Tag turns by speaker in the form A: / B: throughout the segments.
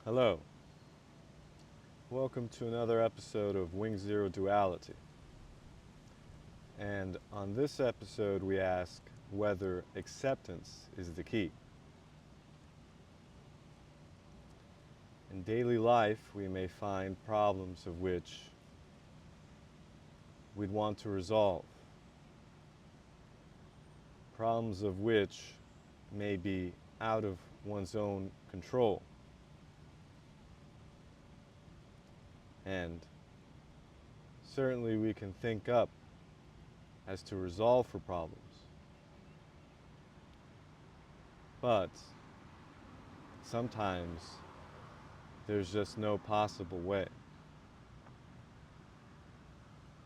A: Hello, welcome to another episode of Wing Zero Duality. And on this episode, we ask whether acceptance is the key. In daily life, we may find problems of which we'd want to resolve, problems of which may be out of one's own control. And certainly we can think up as to resolve for problems. But sometimes there's just no possible way.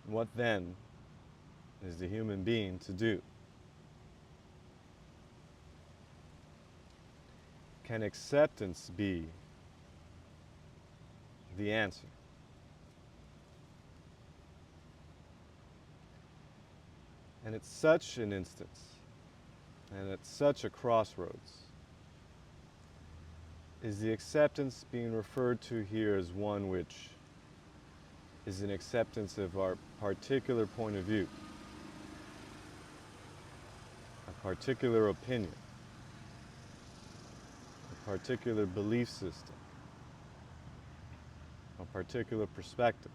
A: What then is the human being to do? Can acceptance be the answer? And it's such an instance, and at such a crossroads. Is the acceptance being referred to here as one which is an acceptance of our particular point of view, a particular opinion, a particular belief system, a particular perspective?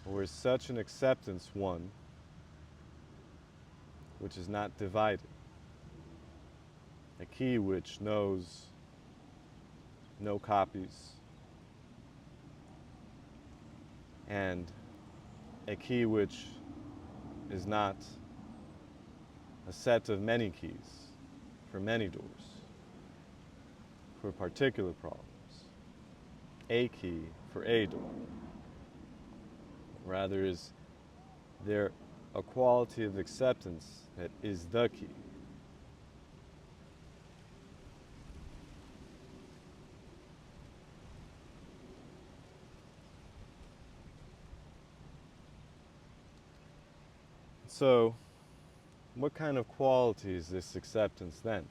A: Or is such an acceptance one which is not divided, a key which knows no copies, and a key which is not a set of many keys for many doors, for particular problems, a key for a door? Rather, is there a quality of acceptance that is the key? So, what kind of quality is this acceptance then?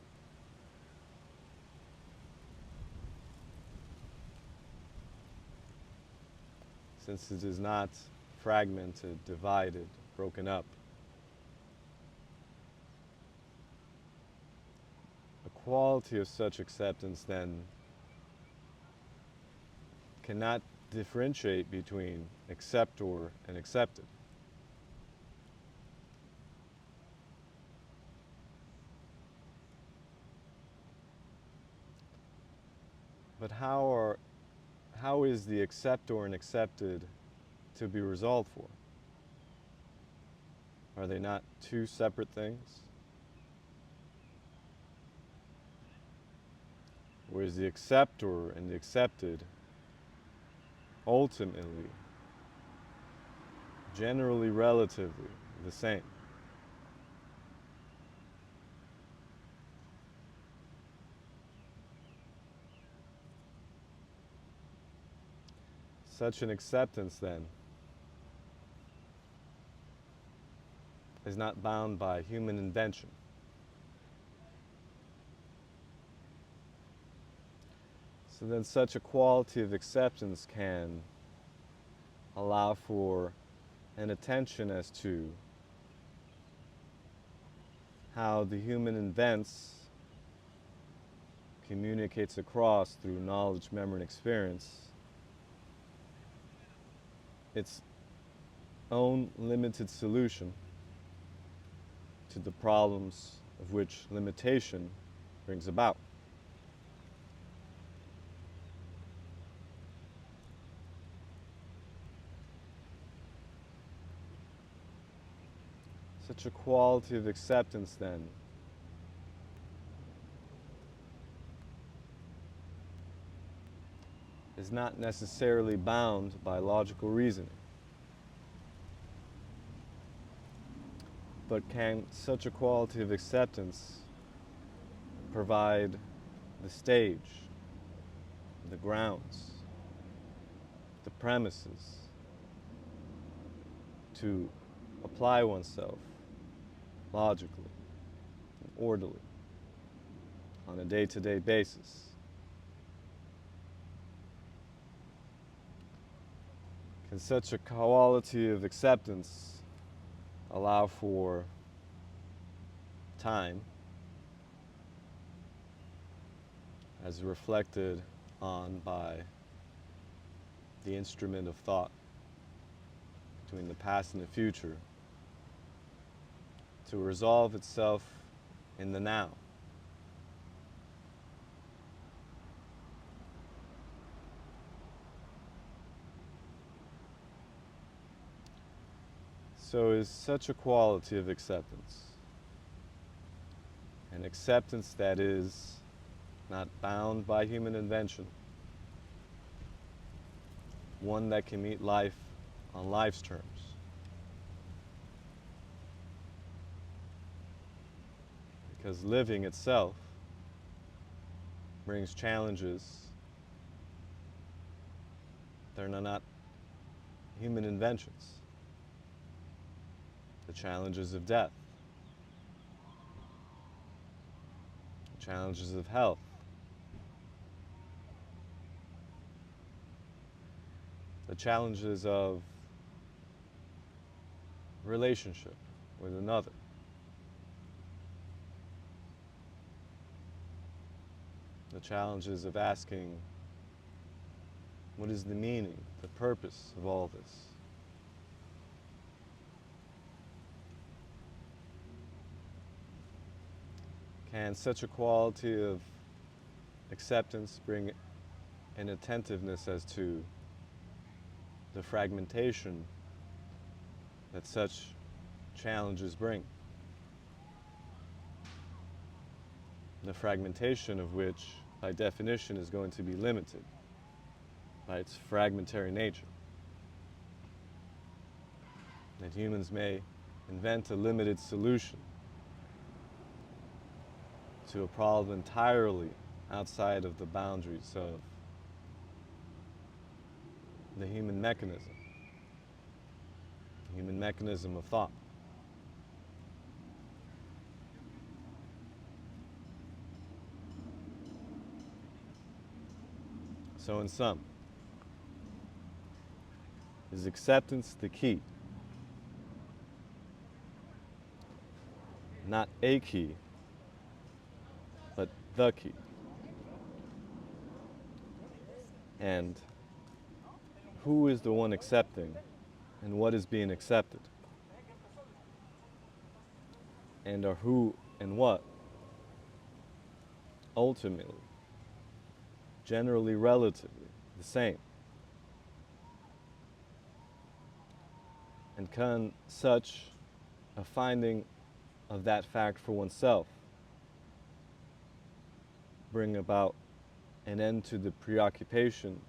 A: Since it is not fragmented, divided, broken up, a quality of such acceptance then cannot differentiate between acceptor and accepted. But how is the acceptor and accepted to be resolved for? Are they not two separate things? Or is the acceptor and the accepted ultimately, generally, relatively the same? Such an acceptance, then, is not bound by human invention. So then such a quality of acceptance can allow for an attention as to how the human invents, communicates across through knowledge, memory, and experience its own limited solution to the problems of which limitation brings about. Such a quality of acceptance, then, is not necessarily bound by logical reasoning. But can such a quality of acceptance provide the stage, the grounds, the premises to apply oneself logically and orderly on a day-to-day basis. Can such a quality of acceptance allow for time as reflected on by the instrument of thought between the past and the future to resolve itself in the now? So is such a quality of acceptance an acceptance that is not bound by human invention, one that can meet life on life's terms? Because living itself brings challenges that are not human inventions. The challenges of death, the challenges of health, the challenges of relationship with another, the challenges of asking, what is the meaning, the purpose of all this? Can such a quality of acceptance bring an attentiveness as to the fragmentation that such challenges bring? The fragmentation of which, by definition, is going to be limited by its fragmentary nature. That humans may invent a limited solution to a problem entirely outside of the boundaries of the human mechanism of thought. So in sum, is acceptance the key? Not a key, but the key. And who is the one accepting, and what is being accepted? And are who and what ultimately, generally relatively, the same? And can such a finding of that fact for oneself bring about an end to the preoccupation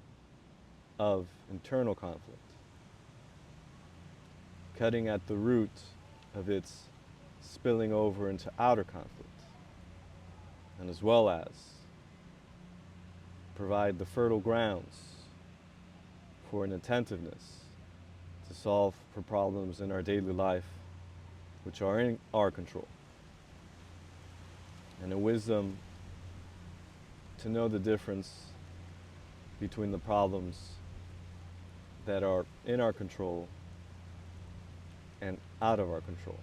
A: of internal conflict, cutting at the root of its spilling over into outer conflict, and as well as provide the fertile grounds for an attentiveness to solve for problems in our daily life which are in our control, and a wisdom to know the difference between the problems that are in our control and out of our control.